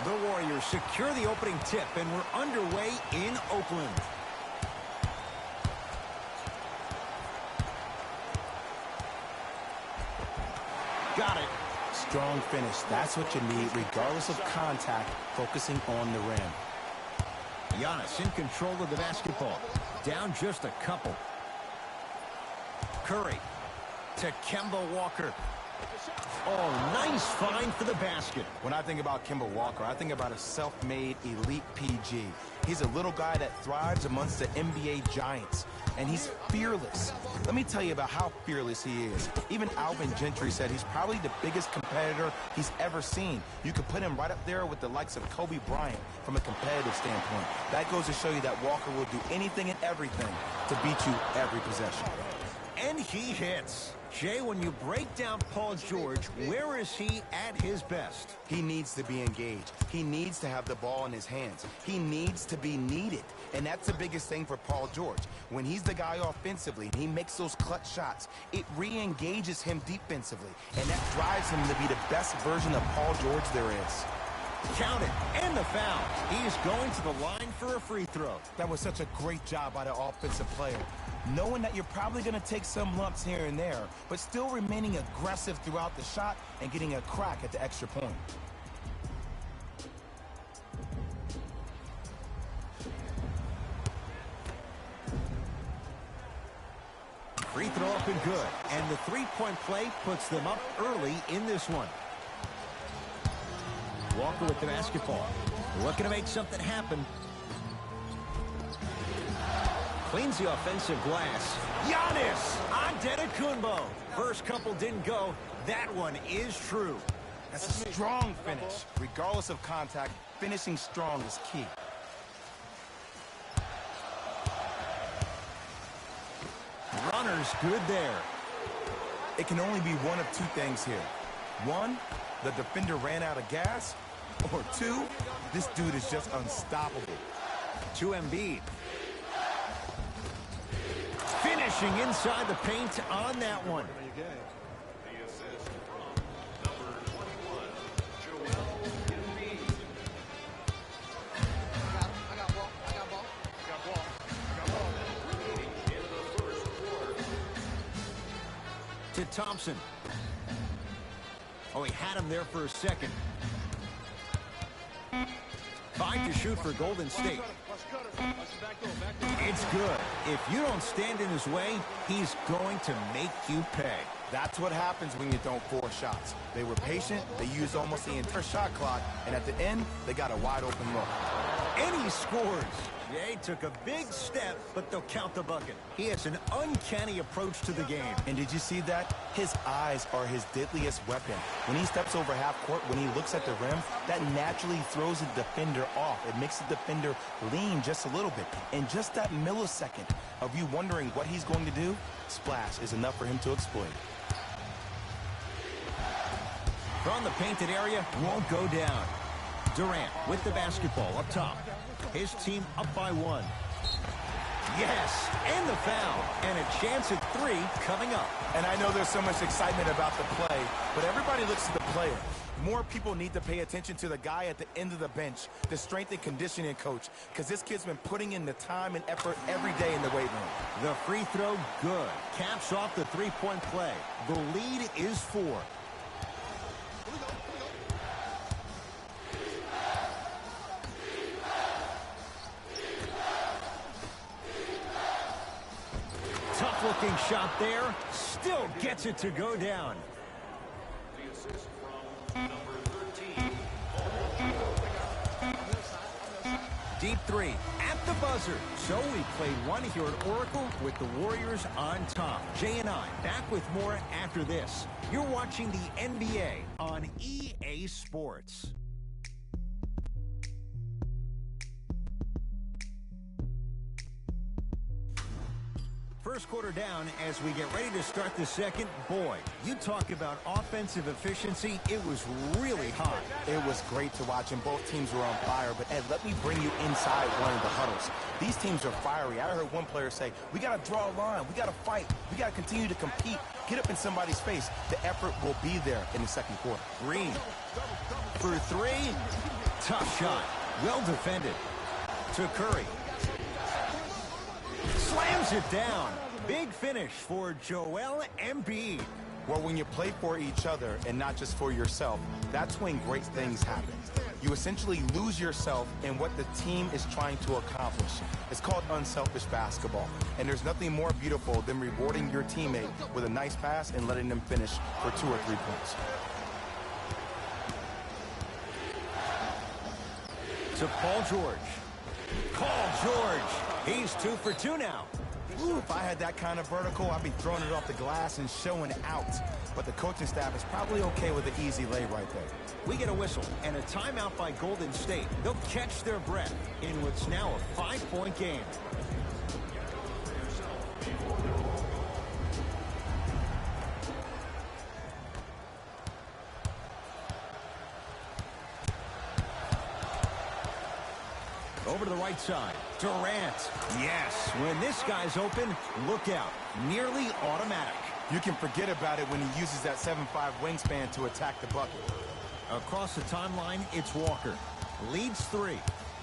The Warriors secure the opening tip, and we're underway in Oakland. Got it. Strong finish. That's what you need, regardless of contact, focusing on the rim. Giannis in control of the basketball. Down just a couple. Curry to Kemba Walker. Oh, nice find for the basket. When I think about Kemba Walker, I think about a self-made elite PG. He's a little guy that thrives amongst the NBA giants, and he's fearless. Let me tell you about how fearless he is. Even Alvin Gentry said he's probably the biggest competitor he's ever seen. You could put him right up there with the likes of Kobe Bryant from a competitive standpoint. That goes to show you that Walker will do anything and everything to beat you every possession. And he hits. Jay, when you break down Paul George, where is he at his best? He needs to be engaged. He needs to have the ball in his hands. He needs to be needed. And that's the biggest thing for Paul George. When he's the guy offensively and he makes those clutch shots, it re-engages him defensively. And that drives him to be the best version of Paul George there is. Count it, and the foul. He's going to the line for a free throw. That was such a great job by the offensive player. Knowing that you're probably going to take some lumps here and there, but still remaining aggressive throughout the shot and getting a crack at the extra point. Free throw up and good. And the three-point play puts them up early in this one. Walker with the basketball. Looking to make something happen. Cleans the offensive glass. Giannis Antetokounmpo. First couple didn't go. That one is true. That's a strong finish. Regardless of contact, finishing strong is key. Runner's good there. It can only be one of two things here. One, the defender ran out of gas. Or two, this dude is just unstoppable. To Embiid. Finishing inside the paint on that one. To Thompson. Oh, he had him there for a second. 5 to shoot for Golden State. It's good. If you don't stand in his way, he's going to make you pay. That's what happens when you don't force shots. They were patient, they used almost the entire shot clock, and at the end, they got a wide open look. And he scores. Jay took a big step, but they'll count the bucket. He has an uncanny approach to the game. And did you see that? His eyes are his deadliest weapon. When he steps over half court, when he looks at the rim, that naturally throws the defender off. It makes the defender lean just a little bit. And just that millisecond of you wondering what he's going to do, splash is enough for him to exploit. From the painted area, won't go down. Durant with the basketball up top. His team up by 1. Yes, and the foul. And a chance at 3 coming up. And I know there's so much excitement about the play, but everybody looks to the player. More people need to pay attention to the guy at the end of the bench, the strength and conditioning coach, because this kid's been putting in the time and effort every day in the weight room. The free throw, good. Caps off the three-point play. The lead is 4. Tough-looking shot there. Still gets it to go down. The assist from number 13. Deep 3 at the buzzer. So we played one here at Oracle with the Warriors on top. Jay and I back with more after this. You're watching the NBA on EA Sports. First quarter down as we get ready to start the second. Boy, you talk about offensive efficiency. It was really hot. It was great to watch, and both teams were on fire. But, Ed, let me bring you inside one of the huddles. These teams are fiery. I heard one player say, we got to draw a line. We got to fight. We got to continue to compete. Get up in somebody's face. The effort will be there in the second quarter. Green for 3. Tough shot. Well defended. To Curry. Slams it down. Big finish for Joel Embiid. Well, when you play for each other and not just for yourself, that's when great things happen. You essentially lose yourself in what the team is trying to accomplish. It's called unselfish basketball. And there's nothing more beautiful than rewarding your teammate with a nice pass and letting them finish for 2 or 3 points. To Paul George. Paul George. He's 2 for 2 now. Ooh, if I had that kind of vertical, I'd be throwing it off the glass and showing out. But the coaching staff is probably okay with the easy lay right there. We get a whistle and a timeout by Golden State. They'll catch their breath in what's now a 5-point game. Over to the right side. Durant. Yes, when this guy's open, look out. Nearly automatic. You can forget about it when he uses that 7'5" wingspan to attack the bucket. Across the timeline, it's Walker. Leads 3.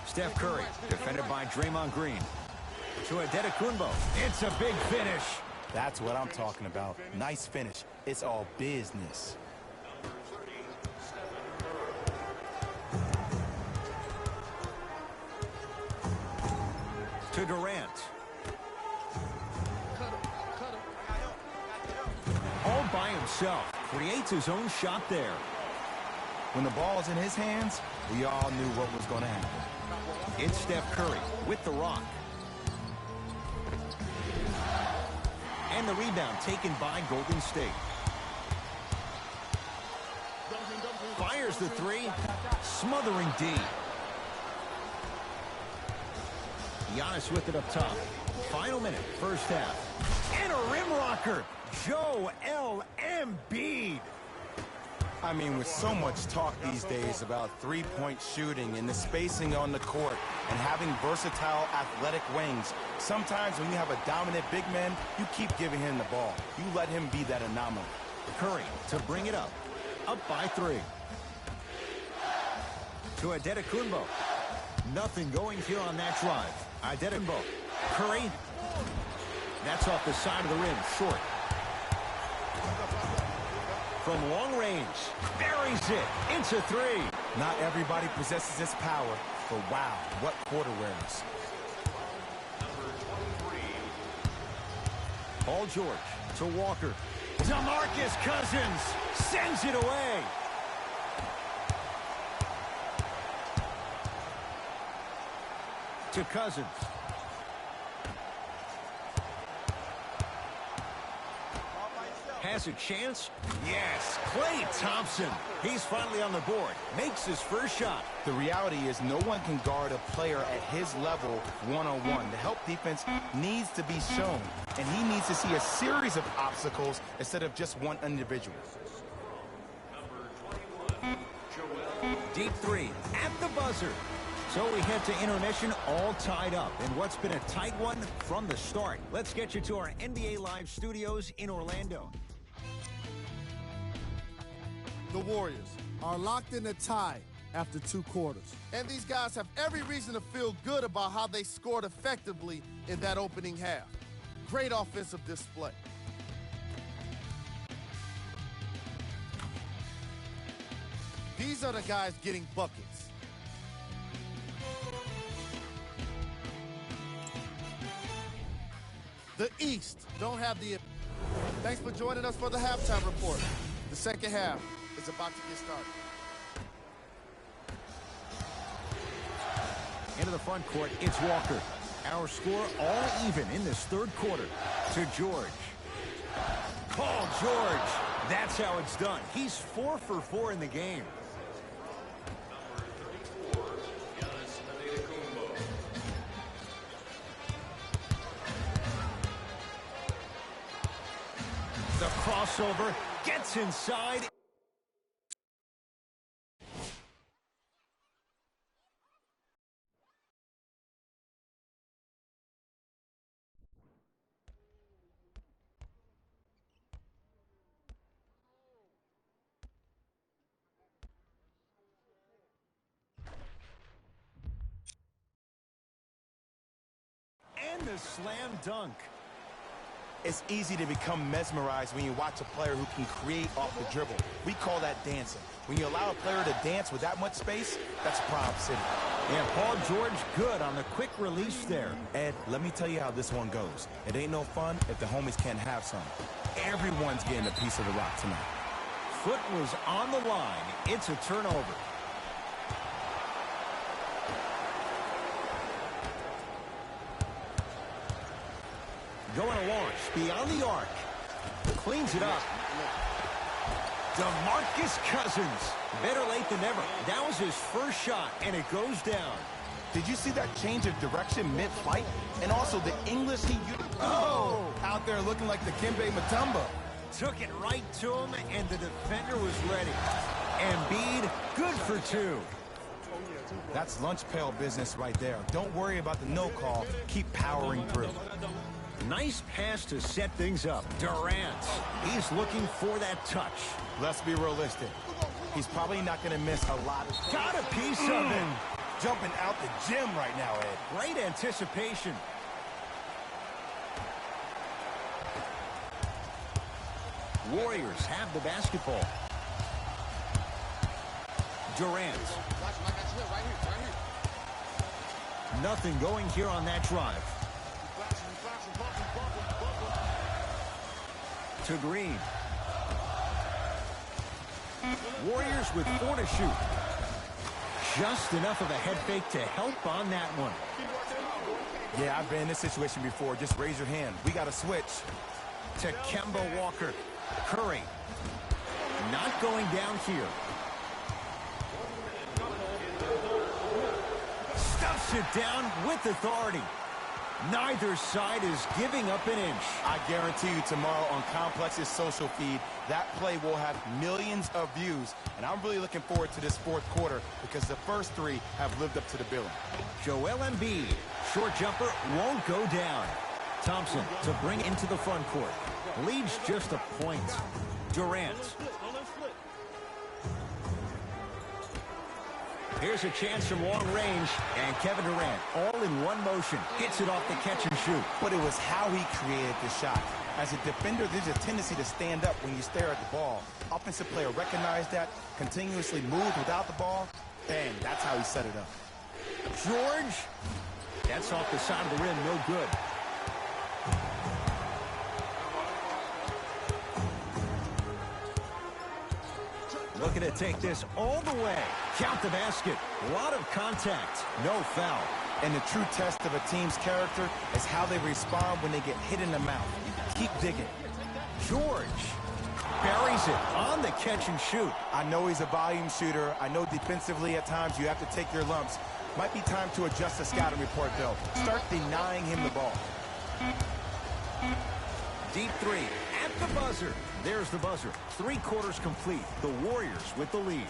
Steph Curry, defended by Draymond Green. To Antetokounmpo. It's a big finish. That's what I'm talking about. Nice finish. It's all business. To Durant. All by himself. Creates his own shot there. When the ball's in his hands, we all knew what was going to happen. It's Steph Curry with the rock. And the rebound taken by Golden State. Fires the 3. Smothering D. Giannis with it up top. Final minute, first half. And a rim rocker. Joel Embiid. I mean, with so much talk these days about three-point shooting and the spacing on the court and having versatile athletic wings, sometimes when you have a dominant big man, you keep giving him the ball. You let him be that anomaly. Curry to bring it up. Up by 3. To Antetokounmpo. Nothing going here on that drive. Antetokounmpo. Curry. That's off the side of the rim. Short. From long range. Buries it. Into 3. Not everybody possesses this power, but wow, what court awareness. Paul George to Walker. DeMarcus Cousins sends it away. To Cousins. Has a chance? Yes, Klay Thompson. He's finally on the board. Makes his first shot. The reality is no one can guard a player at his level one-on-one. The help defense needs to be shown, and he needs to see a series of obstacles instead of just one individual. Deep 3 at the buzzer. So we head to intermission all tied up in what's been a tight one from the start. Let's get you to our NBA Live studios in Orlando. The Warriors are locked in a tie after 2 quarters. And these guys have every reason to feel good about how they scored effectively in that opening half. Great offensive display. These are the guys getting buckets. The East don't have the... Thanks for joining us for the halftime report. The second half is about to get started. Into the front court, it's Walker. Our score all even in this third quarter. To George. Paul George. That's how it's done. He's 4 for 4 in the game. The crossover gets inside. a slam dunk. It's easy to become mesmerized when you watch a player who can create off the dribble. We call that dancing. When you allow a player to dance with that much space, that's Prob City. And Paul George good on the quick release there. Ed, let me tell you how this one goes. It ain't no fun if the homies can't have some. Everyone's getting a piece of the rock tonight. Foot was on the line. It's a turnover. Going to launch beyond the arc. Cleans it up. DeMarcus Cousins. Better late than never. That was his first shot, and it goes down. Did you see that change of direction mid-flight? And also the English he used. Oh! Out there looking like the Dikembe Mutombo. Took it right to him, and the defender was ready. Embiid, good for two. That's lunch pail business right there. Don't worry about the no call. Keep powering through. Nice pass to set things up. Durant, he's looking for that touch. Let's be realistic. He's probably not going to miss a lot of... Got a piece of it. Jumping out the gym right now, Ed. Great anticipation. Warriors have the basketball. Durant. Nothing going here on that drive. To Green. Warriors with 4 to shoot. Just enough of a head fake to help on that one. Yeah, I've been in this situation before. Just raise your hand. We got to switch. To Kemba Walker. Curry. Not going down here. Stuffs it down with authority. Neither side is giving up an inch. I guarantee you tomorrow on Complex's social feed, that play will have millions of views. And I'm really looking forward to this fourth quarter because the first 3 have lived up to the billing. Joel Embiid. Short jumper won't go down. Thompson to bring into the front court. Leads just a point. Durant. Here's a chance from long range, and Kevin Durant, all in one motion, hits it off the catch and shoot. But it was how he created the shot. As a defender, there's a tendency to stand up when you stare at the ball. Offensive player recognized that, continuously moved without the ball. Bang, that's how he set it up. George, that's off the side of the rim, no good. Looking to take this all the way. Count the basket. A lot of contact. No foul. And the true test of a team's character is how they respond when they get hit in the mouth. Keep digging. George buries it on the catch and shoot. I know he's a volume shooter. I know defensively at times you have to take your lumps. Might be time to adjust the scouting report, though. Start denying him the ball. Deep 3 at the buzzer. There's the buzzer. 3 quarters complete. The Warriors with the lead.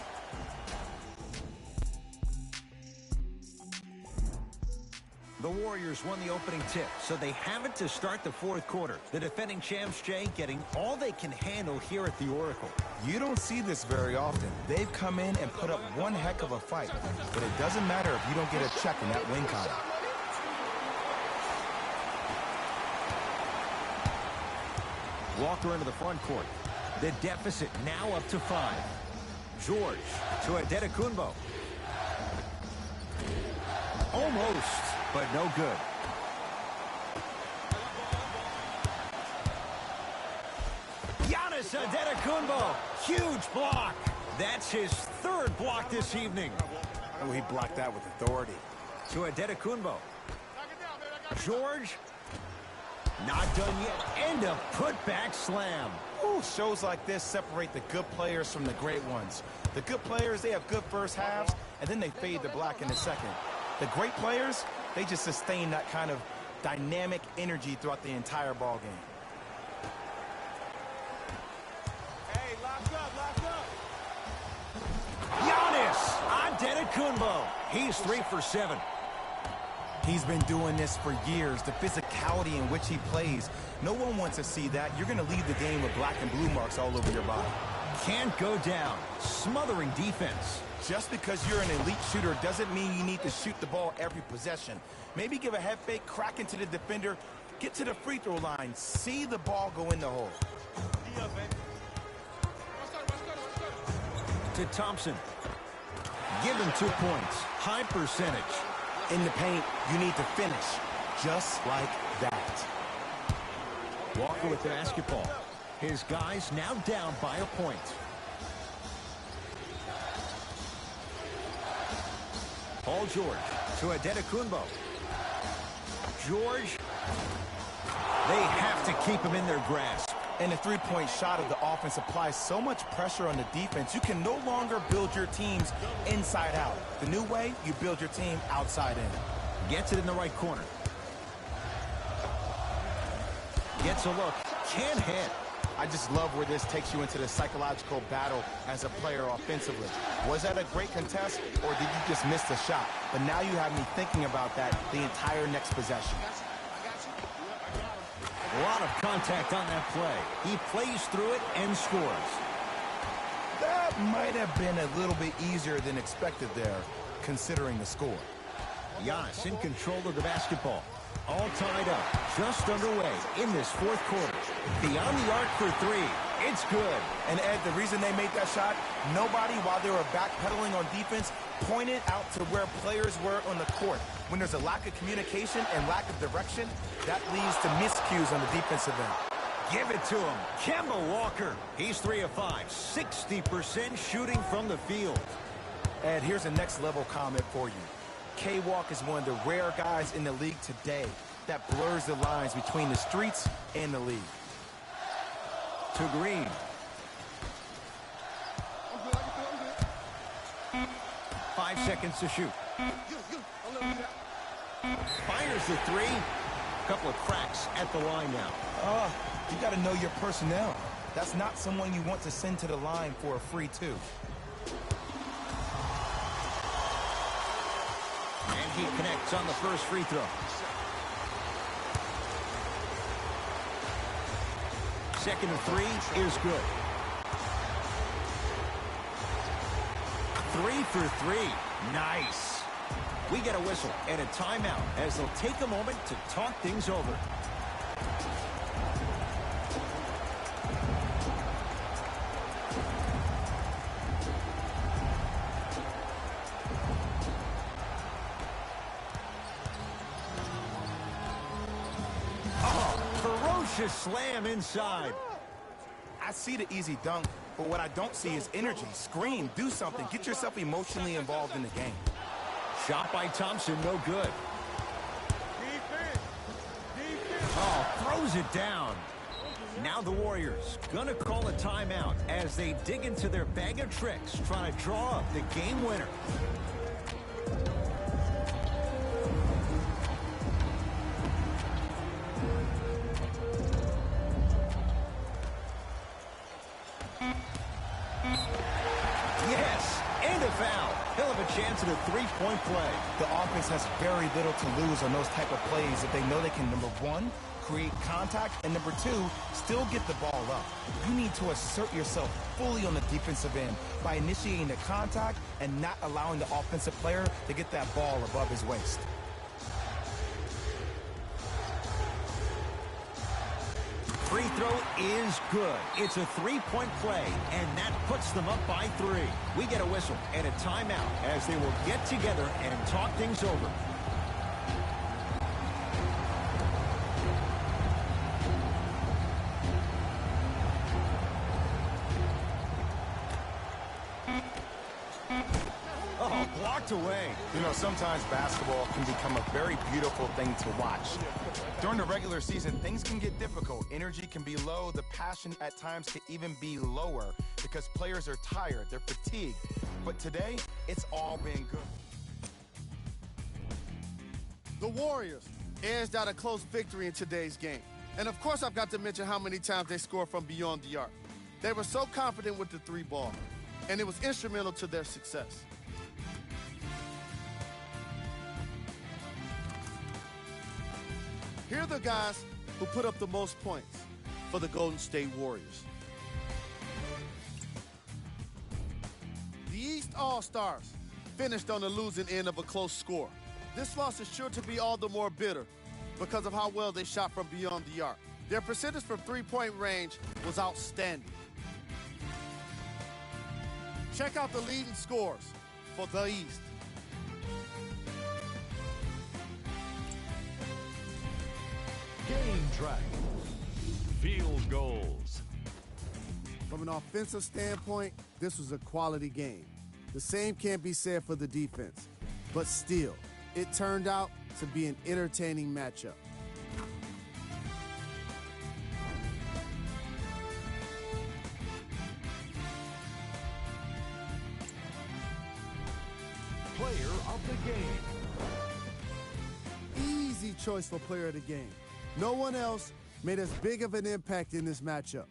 The Warriors won the opening tip, so they have it to start the fourth quarter. The defending champs, Jay, getting all they can handle here at the Oracle. You don't see this very often. They've come in and put up one heck of a fight. But it doesn't matter if you don't get a check in that win column. Walker into the front court. The deficit now up to 5. George to Antetokounmpo. Almost, but no good. Giannis Antetokounmpo. Huge block. That's his 3rd block this evening. Oh, he blocked that with authority. To Antetokounmpo. George. Not done yet. And a putback slam. Ooh, shows like this separate the good players from the great ones. The good players, they have good first halves, and then they fade to black in the second. The great players, they just sustain that kind of dynamic energy throughout the entire ball game. Hey, lock up. Giannis Antetokounmpo. He's 3 for 7. He's been doing this for years. The physicality in which he plays. No one wants to see that. You're going to leave the game with black and blue marks all over your body. Can't go down. Smothering defense. Just because you're an elite shooter doesn't mean you need to shoot the ball every possession. Maybe give a head fake, crack into the defender, get to the free throw line, see the ball go in the hole. To Thompson. Give him 2 points. High percentage. In the paint, you need to finish. Just like that. Walker with the basketball. His guys now down by a point. Paul George to Adetokunbo. George. They have to keep him in their grasp. And the three-point shot of the offense applies so much pressure on the defense, you can no longer build your teams inside out. The new way, you build your team outside in. Gets it in the right corner. Gets a look. Can't hit. I just love where this takes you into the psychological battle as a player offensively. Was that a great contest, or did you just miss the shot? But now you have me thinking about that the entire next possession. A lot of contact on that play. He plays through it and scores. That might have been a little bit easier than expected there, considering the score. Giannis in control of the basketball. All tied up, just underway in this fourth quarter. Beyond the arc for three. It's good. And Ed, the reason they made that shot, nobody, while they were backpedaling on defense, pointed out to where players were on the court. When there's a lack of communication and lack of direction, that leads to miscues on the defensive end. Give it to him. Kemba Walker. He's 3 of 5. 60% shooting from the field. Ed, here's a next level comment for you. K-Walk is one of the rare guys in the league today that blurs the lines between the streets and the league. To Green. I'm good. 5 seconds to shoot. Fires the three. Couple of cracks at the line now. You got to know your personnel. That's not someone you want to send to the line for a free two. And he connects on the first free throw. Second and 3 is good. 3 for 3. Nice. We get a whistle and a timeout as they'll take a moment to talk things over. Ferocious slam inside. I see the easy dunk, but what I don't see is energy. Scream, do something. Get yourself emotionally involved in the game. Shot by Thompson, no good. Oh, throws it down. Now the Warriors gonna call a timeout as they dig into their bag of tricks, trying to draw up the game winner. Yes, and a foul. He'll have a chance at a three-point play. The offense has very little to lose on those type of plays if they know they can, number one, create contact, and number two, still get the ball up. You need to assert yourself fully on the defensive end by initiating the contact and not allowing the offensive player to get that ball above his waist. Free throw is good. It's a three-point play, and that puts them up by 3. We get a whistle and a timeout as they will get together and talk things over. Oh, blocked away. You know, sometimes basketball can become a very beautiful thing to watch. During the regular season, things can get difficult. Energy can be low. The passion at times can even be lower because players are tired. They're fatigued. But today, it's all been good. The Warriors edged out a close victory in today's game. And of course, I've got to mention how many times they scored from beyond the arc. They were so confident with the three ball, and it was instrumental to their success. Here are the guys who put up the most points for the Golden State Warriors. all-stars finished on the losing end of a close score. This loss is sure to be all the more bitter because of how well they shot from beyond the arc. Their percentage from three-point range was outstanding. Check out the leading scores for the East. Game track. Field goals. From an offensive standpoint, this was a quality game. The same can't be said for the defense. But still, it turned out to be an entertaining matchup. Player of the game. Easy choice for player of the game. No one else made as big of an impact in this matchup.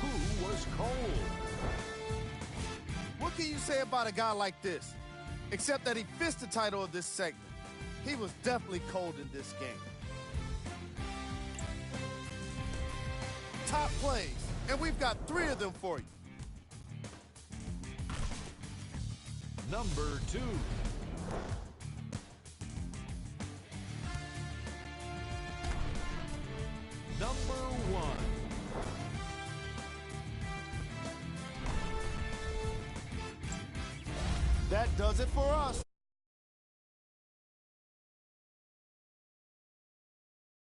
Who was cold? What can you say about a guy like this? Except that he fits the title of this segment. He was definitely cold in this game. Top plays, and we've got 3 of them for you. Number 2. Number 1. That does it for us.